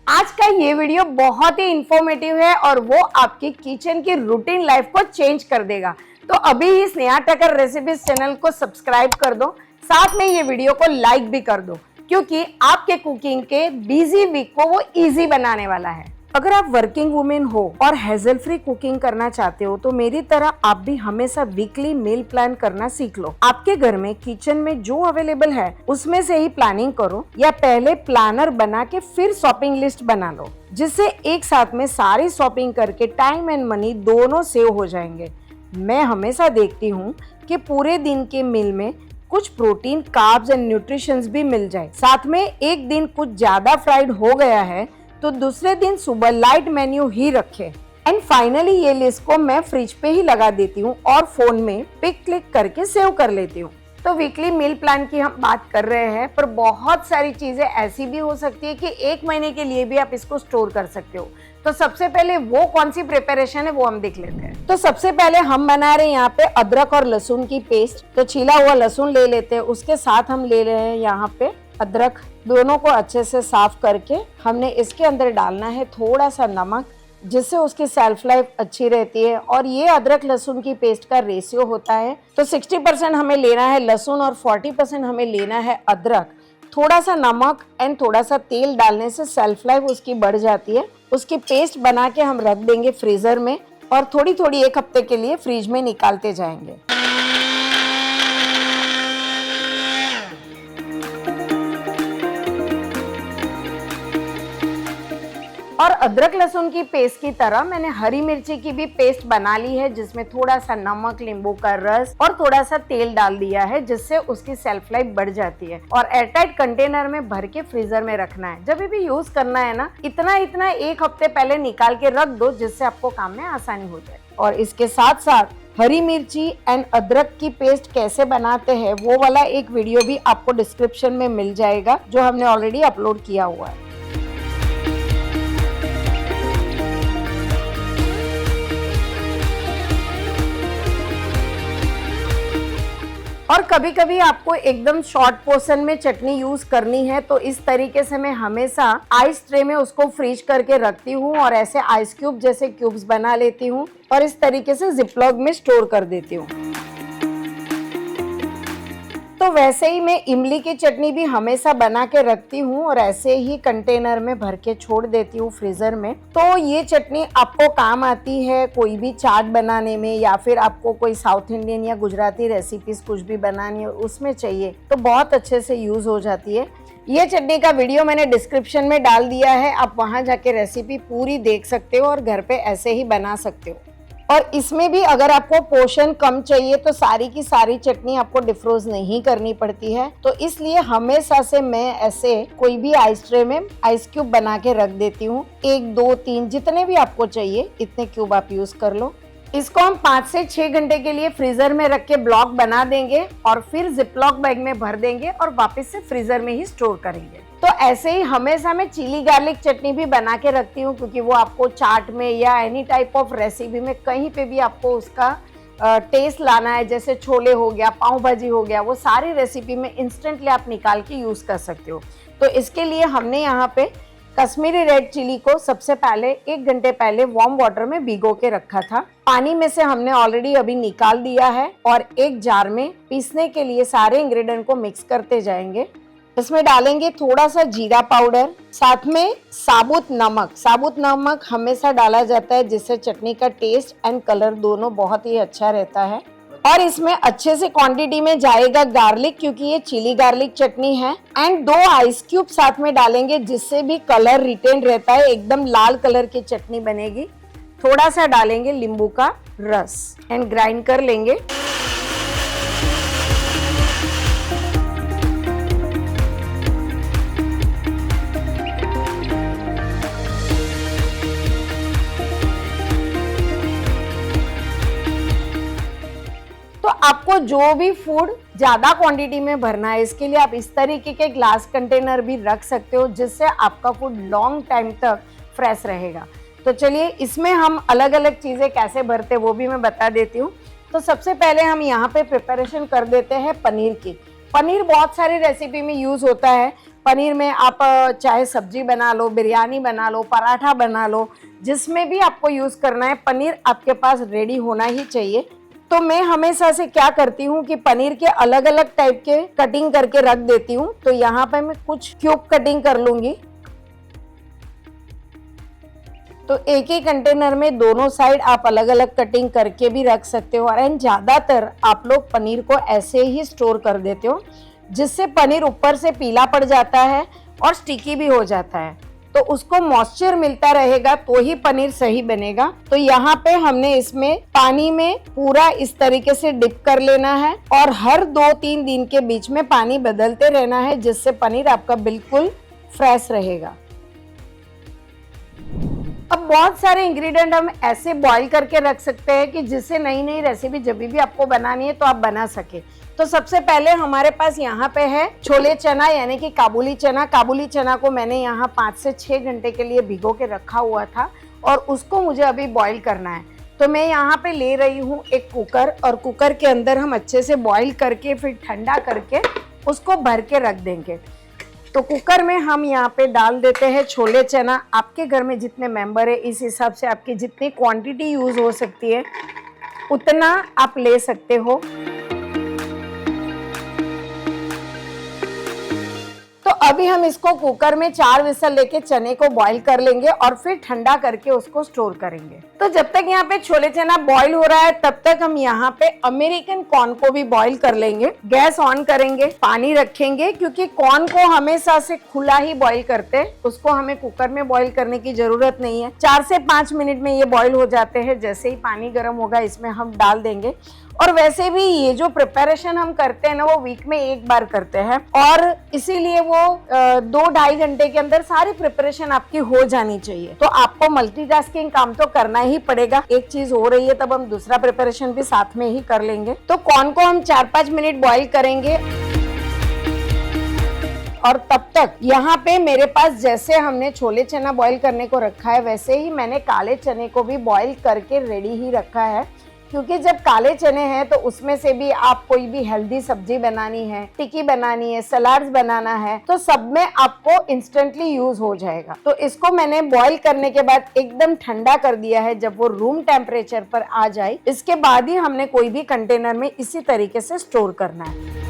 आज का ये वीडियो बहुत ही इंफॉर्मेटिव है और वो आपकी किचन की रूटीन लाइफ को चेंज कर देगा। तो अभी ही स्नेहा टकर रेसिपीज चैनल को सब्सक्राइब कर दो, साथ में ये वीडियो को लाइक भी कर दो, क्योंकि आपके कुकिंग के बिजी वीक को वो इजी बनाने वाला है। अगर आप वर्किंग वुमेन हो और हेजल फ्री कुकिंग करना चाहते हो तो मेरी तरह आप भी हमेशा वीकली मील प्लान करना सीख लो। आपके घर में किचन में जो अवेलेबल है उसमें से ही प्लानिंग करो, या पहले प्लानर बना के फिर शॉपिंग लिस्ट बना लो, जिससे एक साथ में सारी शॉपिंग करके टाइम एंड मनी दोनों सेव हो जाएंगे। मैं हमेशा देखती हूँ कि पूरे दिन के मील में कुछ प्रोटीन, कार्ब्स एंड न्यूट्रिशंस भी मिल जाए। साथ में एक दिन कुछ ज्यादा फ्राइड हो गया है तो दूसरे दिन सुबह लाइट मेन्यू ही रखे। एंड फाइनली ये लिस्ट को मैं फ्रिज पे ही लगा देती हूँ और फोन में पिक क्लिक करके सेव कर लेती हूँ। तो वीकली मील प्लान की हम बात कर रहे हैं, पर बहुत सारी चीजें ऐसी भी हो सकती है कि एक महीने के लिए भी आप इसको स्टोर कर सकते हो। तो सबसे पहले वो कौन सी प्रिपरेशन है वो हम देख लेते हैं। तो सबसे पहले हम बना रहे हैं यहाँ पे अदरक और लहसुन की पेस्ट। तो छीला हुआ लहसुन ले लेते हैं, उसके साथ हम ले रहे हैं यहाँ पे अदरक। दोनों को अच्छे से साफ करके हमने इसके अंदर डालना है थोड़ा सा नमक, जिससे उसकी सेल्फ लाइफ अच्छी रहती है। और ये अदरक लहसुन की पेस्ट का रेशियो होता है, तो 60% हमें लेना है लहसुन और 40% हमें लेना है अदरक। थोड़ा सा नमक एंड थोड़ा सा तेल डालने से सेल्फ लाइफ उसकी बढ़ जाती है। उसकी पेस्ट बना के हम रख देंगे फ्रीजर में और थोड़ी थोड़ी एक हफ्ते के लिए फ्रिज में निकालते जाएंगे। और अदरक लहसुन की पेस्ट की तरह मैंने हरी मिर्ची की भी पेस्ट बना ली है, जिसमें थोड़ा सा नमक, नींबू का रस और थोड़ा सा तेल डाल दिया है, जिससे उसकी सेल्फ लाइफ बढ़ जाती है। और एयरटाइट कंटेनर में भर के फ्रीजर में रखना है। जब भी यूज करना है ना, इतना इतना एक हफ्ते पहले निकाल के रख दो, जिससे आपको काम में आसानी हो जाए। और इसके साथ साथ हरी मिर्ची एंड अदरक की पेस्ट कैसे बनाते हैं वो वाला एक वीडियो भी आपको डिस्क्रिप्शन में मिल जाएगा, जो हमने ऑलरेडी अपलोड किया हुआ है। और कभी कभी आपको एकदम शॉर्ट पोर्शन में चटनी यूज करनी है, तो इस तरीके से मैं हमेशा आइस ट्रे में उसको फ्रीज करके रखती हूँ और ऐसे आइस क्यूब जैसे क्यूब्स बना लेती हूँ और इस तरीके से जिपलॉक में स्टोर कर देती हूँ। तो वैसे ही मैं इमली की चटनी भी हमेशा बना के रखती हूँ और ऐसे ही कंटेनर में भर के छोड़ देती हूँ फ्रीजर में। तो ये चटनी आपको काम आती है कोई भी चाट बनाने में, या फिर आपको कोई साउथ इंडियन या गुजराती रेसिपीज कुछ भी बनानी है उसमें चाहिए तो बहुत अच्छे से यूज हो जाती है। ये चटनी का वीडियो मैंने डिस्क्रिप्शन में डाल दिया है, आप वहां जाके रेसिपी पूरी देख सकते हो और घर पे ऐसे ही बना सकते हो। और इसमें भी अगर आपको पोर्शन कम चाहिए तो सारी की सारी चटनी आपको डिफ्रोज नहीं करनी पड़ती है, तो इसलिए हमेशा से मैं ऐसे कोई भी आइस ट्रे में आइस क्यूब बना के रख देती हूँ। 1, 2, 3 जितने भी आपको चाहिए इतने क्यूब आप यूज कर लो। इसको हम 5 से 6 घंटे के लिए फ्रीजर में रख के ब्लॉक बना देंगे और फिर जिपलॉक बैग में भर देंगे और वापस से फ्रीजर में ही स्टोर करेंगे। तो ऐसे ही हमेशा मैं चिली गार्लिक चटनी भी बना के रखती हूँ, क्योंकि वो आपको चाट में या एनी टाइप ऑफ रेसिपी में कहीं पे भी आपको उसका टेस्ट लाना है, जैसे छोले हो गया, पाव भाजी हो गया, वो सारी रेसिपी में इंस्टेंटली आप निकाल के यूज कर सकते हो। तो इसके लिए हमने यहाँ पे कश्मीरी रेड चिली को सबसे पहले 1 घंटे पहले वार्म वाटर में भिगो के रखा था। पानी में से हमने ऑलरेडी अभी निकाल दिया है और एक जार में पीसने के लिए सारे इंग्रेडिएंट को मिक्स करते जाएंगे। इसमें डालेंगे थोड़ा सा जीरा पाउडर, साथ में साबुत नमक। साबुत नमक हमेशा डाला जाता है, जिससे चटनी का टेस्ट एंड कलर दोनों बहुत ही अच्छा रहता है। और इसमें अच्छे से क्वांटिटी में जाएगा गार्लिक, क्योंकि ये चिली गार्लिक चटनी है। एंड 2 आइस क्यूब साथ में डालेंगे, जिससे भी कलर रिटेन रहता है, एकदम लाल कलर की चटनी बनेगी। थोड़ा सा डालेंगे नींबू का रस एंड ग्राइंड कर लेंगे। आपको जो भी फूड ज्यादा क्वांटिटी में भरना है, इसके लिए आप इस तरीके के ग्लास कंटेनर भी रख सकते हो, जिससे आपका फूड लॉन्ग टाइम तक फ्रेश रहेगा। तो चलिए इसमें हम अलग अलग चीजें कैसे भरते वो भी मैं बता देती हूँ। तो सबसे पहले हम यहाँ पे प्रिपरेशन कर देते हैं पनीर की। पनीर बहुत सारी रेसिपी में यूज होता है, पनीर में आप चाहे सब्जी बना लो, बिरयानी बना लो, पराठा बना लो, जिसमें भी आपको यूज़ करना है, पनीर आपके पास रेडी होना ही चाहिए। तो मैं हमेशा से क्या करती हूँ कि पनीर के अलग अलग टाइप के कटिंग करके रख देती हूँ। तो यहाँ पे मैं कुछ क्यूब कटिंग कर लूँगी। तो एक ही कंटेनर में दोनों साइड आप अलग अलग कटिंग करके भी रख सकते हो। और ज़्यादातर आप लोग पनीर को ऐसे ही स्टोर कर देते हो, जिससे पनीर ऊपर से पीला पड़ जाता है और स्टिकी भी हो जाता है। तो उसको मॉइस्चर मिलता रहेगा तो ही पनीर सही बनेगा। तो यहाँ पे हमने इसमें पानी में पूरा इस तरीके से डिप कर लेना है और हर 2-3 दिन के बीच में पानी बदलते रहना है, जिससे पनीर आपका बिल्कुल फ्रेश रहेगा। अब बहुत सारे इंग्रेडिएंट हम ऐसे बॉईल करके रख सकते हैं कि जिससे नई नई रेसिपी जब भी आपको बनानी है तो आप बना सके। तो सबसे पहले हमारे पास यहाँ पे है छोले चना, यानी कि काबुली चना। काबुली चना को मैंने यहाँ 5 से 6 घंटे के लिए भिगो के रखा हुआ था और उसको मुझे अभी बॉईल करना है। तो मैं यहाँ पे ले रही हूँ एक कुकर, और कुकर के अंदर हम अच्छे से बॉईल करके फिर ठंडा करके उसको भर के रख देंगे। तो कुकर में हम यहाँ पे डाल देते हैं छोले चना। आपके घर में जितने मेंबर है इस हिसाब से आपकी जितनी क्वांटिटी यूज़ हो सकती है उतना आप ले सकते हो। तो अभी हम इसको कुकर में 4 विसल लेके चने को बॉईल कर लेंगे और फिर ठंडा करके उसको स्टोर करेंगे। तो जब तक यहाँ पे छोले चना बॉईल हो रहा है तब तक हम यहाँ पे अमेरिकन कॉर्न को भी बॉईल कर लेंगे। गैस ऑन करेंगे, पानी रखेंगे, क्योंकि कॉर्न को हमेशा से खुला ही बॉईल करते हैं, उसको हमें कुकर में बॉईल करने की जरूरत नहीं है। 4 से 5 मिनट में ये बॉईल हो जाते हैं। जैसे ही पानी गर्म होगा इसमें हम डाल देंगे। और वैसे भी ये जो प्रिपरेशन हम करते हैं ना, वो वीक में एक बार करते हैं और इसीलिए वो 2-2.5 घंटे के अंदर सारी प्रिपरेशन आपकी हो जानी चाहिए। तो आपको मल्टीटास्किंग काम तो करना ही पड़ेगा। एक चीज हो रही है तब हम दूसरा प्रिपरेशन भी साथ में ही कर लेंगे। तो कॉर्न को हम 4-5 मिनट बॉईल करेंगे और तब तक यहाँ पे मेरे पास जैसे हमने छोले चना बॉईल करने को रखा है वैसे ही मैंने काले चने को भी बॉईल करके रेडी ही रखा है। क्योंकि जब काले चने हैं तो उसमें से भी आप कोई भी हेल्दी सब्जी बनानी है, टिक्की बनानी है, सलाड्स बनाना है, तो सब में आपको इंस्टेंटली यूज हो जाएगा। तो इसको मैंने बॉईल करने के बाद एकदम ठंडा कर दिया है। जब वो रूम टेम्परेचर पर आ जाए इसके बाद ही हमने कोई भी कंटेनर में इसी तरीके से स्टोर करना है।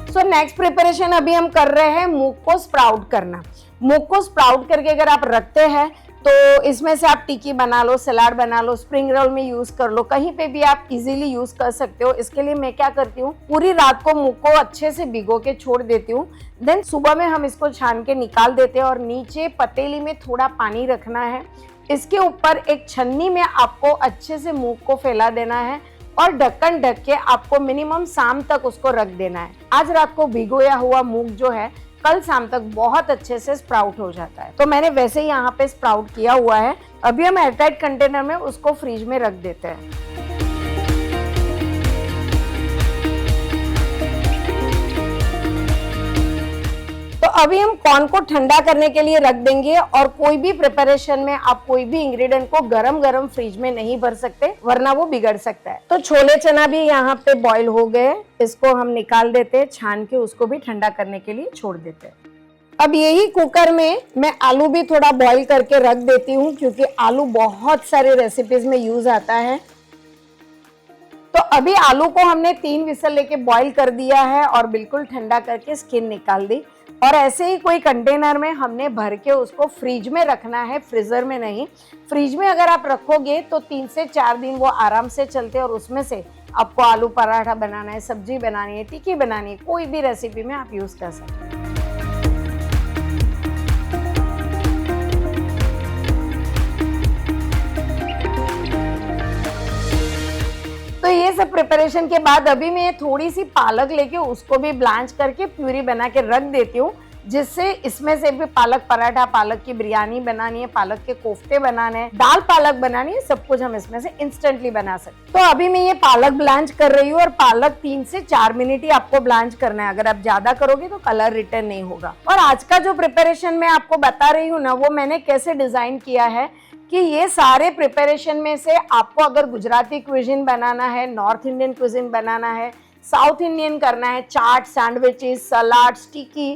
सो नेक्स्ट प्रिपरेशन अभी हम कर रहे हैं मूंग को स्प्राउट करना। मूंग को स्प्राउट करके अगर आप रखते हैं तो इसमें से आप टिक्की बना लो, सलाड बना लो, स्प्रिंग रोल में यूज कर लो, कहीं पे भी आप इजीली यूज कर सकते हो। इसके लिए मैं क्या करती हूँ, पूरी रात को मूंग को अच्छे से भिगो के छोड़ देती हूँ। देन सुबह में हम इसको छान के निकाल देते हैं और नीचे पतीली में थोड़ा पानी रखना है। इसके ऊपर एक छन्नी में आपको अच्छे से मूंग को फैला देना है और ढक्कन ढक के आपको मिनिमम शाम तक उसको रख देना है। आज रात को भिगोया हुआ मूंग जो है कल शाम तक बहुत अच्छे से स्प्राउट हो जाता है। तो मैंने वैसे ही यहाँ पे स्प्राउट किया हुआ है। अभी हम एयरटाइट कंटेनर में उसको फ्रिज में रख देते हैं। तो अभी हम कॉर्न को ठंडा करने के लिए रख देंगे और कोई भी प्रिपरेशन में आप कोई भी इंग्रेडिएंट को गरम गरम फ्रिज में नहीं भर सकते, वरना वो बिगड़ सकता है। तो छोले चना भी यहाँ पे बॉईल हो गए, इसको हम निकाल देते हैं, छान के उसको भी ठंडा करने के लिए छोड़ देते हैं। अब यही कुकर में मैं आलू भी थोड़ा बॉईल करके रख देती हूँ, क्योंकि आलू बहुत सारे रेसिपीज में यूज आता है। तो अभी आलू को हमने 3 विसल लेके बॉईल कर दिया है और बिल्कुल ठंडा करके स्किन निकाल दी। और ऐसे ही कोई कंटेनर में हमने भर के उसको फ्रिज में रखना है, फ्रीजर में नहीं। फ्रिज में अगर आप रखोगे तो 3 से 4 दिन वो आराम से चलते और उसमें से आपको आलू पराठा बनाना है, सब्जी बनानी है, टिक्की बनानी है, कोई भी रेसिपी में आप यूज कर सकते हैं। तो ये सब प्रिपरेशन के बाद अभी मैं थोड़ी सी पालक लेके उसको भी ब्लांच करके प्यूरी बना के रख देती हूँ, जिससे इसमें से भी पालक पराठा, पालक की बिरयानी बनानी है, पालक के कोफ्ते बनाने हैं, दाल पालक बनानी है, सब कुछ हम इसमें से इंस्टेंटली बना सकते। तो अभी मैं ये पालक ब्लांच कर रही हूँ और पालक 3 से 4 मिनट ही आपको ब्लांच करना है। अगर आप ज्यादा करोगे तो कलर रिटर्न नहीं होगा। और आज का जो प्रिपरेशन मैं आपको बता रही हूँ ना, वो मैंने कैसे डिजाइन किया है कि ये सारे प्रिपरेशन में से आपको अगर गुजराती क्विजिन बनाना है, नॉर्थ इंडियन क्विजिन बनाना है, साउथ इंडियन करना है, चाट, सैंडविचेस, सलाद, स्टिकी,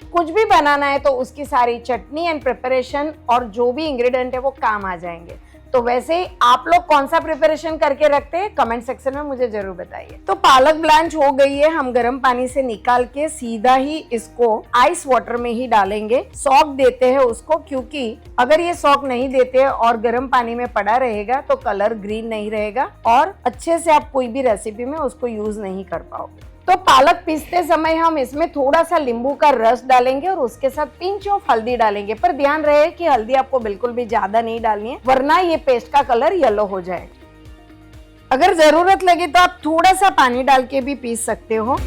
कुछ भी बनाना है तो उसकी सारी चटनी एंड प्रिपरेशन और जो भी इंग्रेडिएंट है वो काम आ जाएंगे। तो वैसे ही आप लोग कौन सा प्रिपरेशन करके रखते हैं कमेंट सेक्शन में मुझे जरूर बताइए। तो पालक ब्लांच हो गई है, हम गर्म पानी से निकाल के सीधा ही इसको आइस वाटर में ही डालेंगे, सॉक देते हैं उसको, क्योंकि अगर ये सॉक नहीं देते और गर्म पानी में पड़ा रहेगा तो कलर ग्रीन नहीं रहेगा और अच्छे से आप कोई भी रेसिपी में उसको यूज नहीं कर पाओगे। तो पालक पीसते समय हम इसमें थोड़ा सा नींबू का रस डालेंगे और उसके साथ पिंच ऑफ हल्दी डालेंगे, पर ध्यान रहे कि हल्दी आपको बिल्कुल भी ज्यादा नहीं डालनी है वरना ये पेस्ट का कलर येलो हो जाएगा। अगर जरूरत लगे तो आप थोड़ा सा पानी डाल के भी पीस सकते हो।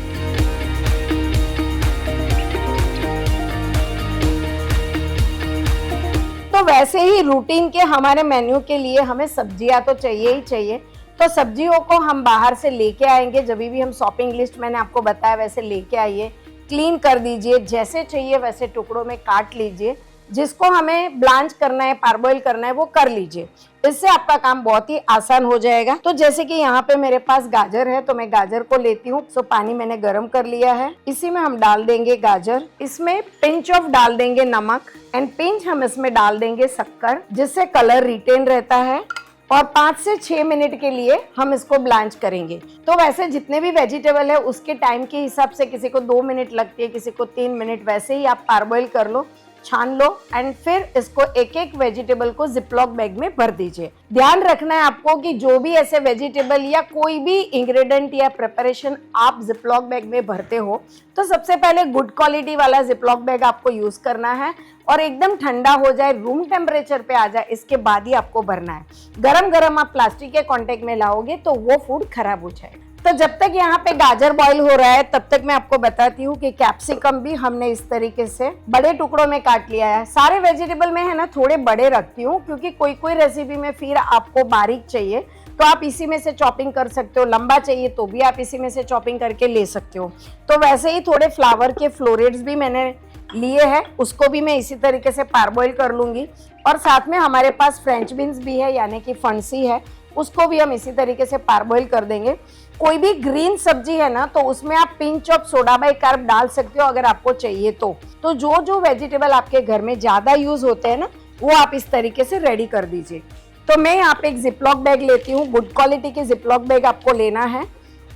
तो वैसे ही रूटीन के हमारे मेन्यू के लिए हमें सब्जियां तो चाहिए ही चाहिए, तो सब्जियों को हम बाहर से लेके आएंगे। जब भी हम शॉपिंग लिस्ट मैंने आपको बताया वैसे लेके आइए, क्लीन कर दीजिए, जैसे चाहिए वैसे टुकड़ों में काट लीजिए। जिसको हमें ब्लांच करना है, पारबॉइल करना है वो कर लीजिए, इससे आपका काम बहुत ही आसान हो जाएगा। तो जैसे कि यहाँ पे मेरे पास गाजर है तो मैं गाजर को लेती हूँ। तो पानी मैंने गर्म कर लिया है, इसी में हम डाल देंगे गाजर, इसमें पिंच ऑफ डाल देंगे नमक एंड पिंच हम इसमें डाल देंगे शक्कर, जिससे कलर रिटेन रहता है और 5 से 6 मिनट के लिए हम इसको ब्लांच करेंगे। तो वैसे जितने भी वेजिटेबल है उसके टाइम के हिसाब से किसी को 2 मिनट लगती है, किसी को 3 मिनट, वैसे ही आप पारबॉइल कर लो, छान लो एंड फिर इसको एक एक वेजिटेबल को जिपलॉक बैग में भर दीजिए। ध्यान रखना है आपको कि जो भी ऐसे वेजिटेबल या कोई भी इंग्रेडिएंट या प्रिपरेशन आप जिपलॉक बैग में भरते हो तो सबसे पहले गुड क्वालिटी वाला जिपलॉक बैग आपको यूज करना है और एकदम ठंडा हो जाए, रूम टेम्परेचर पे आ जाए, इसके बाद ही आपको भरना है। गरम गरम आप प्लास्टिक के कांटेक्ट में लाओगे तो वो फूड खराब हो जाएगा। तो जब तक यहाँ पे गाजर बॉईल हो रहा है तब तक मैं आपको बताती हूँ कि कैप्सिकम भी हमने इस तरीके से बड़े टुकड़ों में काट लिया है। सारे वेजिटेबल में है ना थोड़े बड़े रखती हूँ क्योंकि कोई कोई रेसिपी में फिर आपको बारीक चाहिए तो आप इसी में से चॉपिंग कर सकते हो, लंबा चाहिए तो भी आप इसी में से चॉपिंग करके ले सकते हो। तो वैसे ही थोड़े फ्लावर के फ्लोरेट्स भी मैंने लिए हैं, उसको भी मैं इसी तरीके से पारबॉइल कर लूंगी। और साथ में हमारे पास फ्रेंच बीन्स भी है यानी कि फणसी है, उसको भी हम इसी तरीके से पारबॉइल कर देंगे। कोई भी ग्रीन सब्जी है ना तो उसमें आप पिंच ऑफ सोडा बाइकार्ब डाल सकते हो अगर आपको चाहिए तो जो जो वेजिटेबल आपके घर में ज्यादा यूज होते हैं ना वो आप इस तरीके से रेडी कर दीजिए। तो मैं यहाँ पे एक जिपलॉक बैग लेती हूँ, गुड क्वालिटी के जिपलॉक बैग आपको लेना है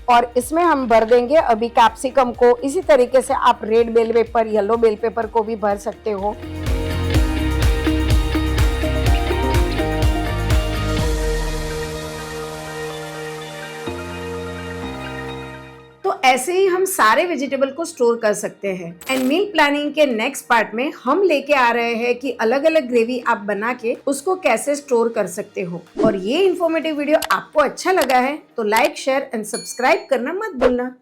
और इसमें हम भर देंगे अभी कैप्सिकम को। इसी तरीके से आप red bell pepper, yellow bell pepper को भी भर सकते हो। तो ऐसे ही हम सारे वेजिटेबल को स्टोर कर सकते हैं। एंड मील प्लानिंग के नेक्स्ट पार्ट में हम लेके आ रहे हैं कि अलग अलग ग्रेवी आप बना के उसको कैसे स्टोर कर सकते हो। और ये इन्फॉर्मेटिव वीडियो आपको अच्छा लगा है तो लाइक, शेयर एंड सब्सक्राइब करना मत भूलना।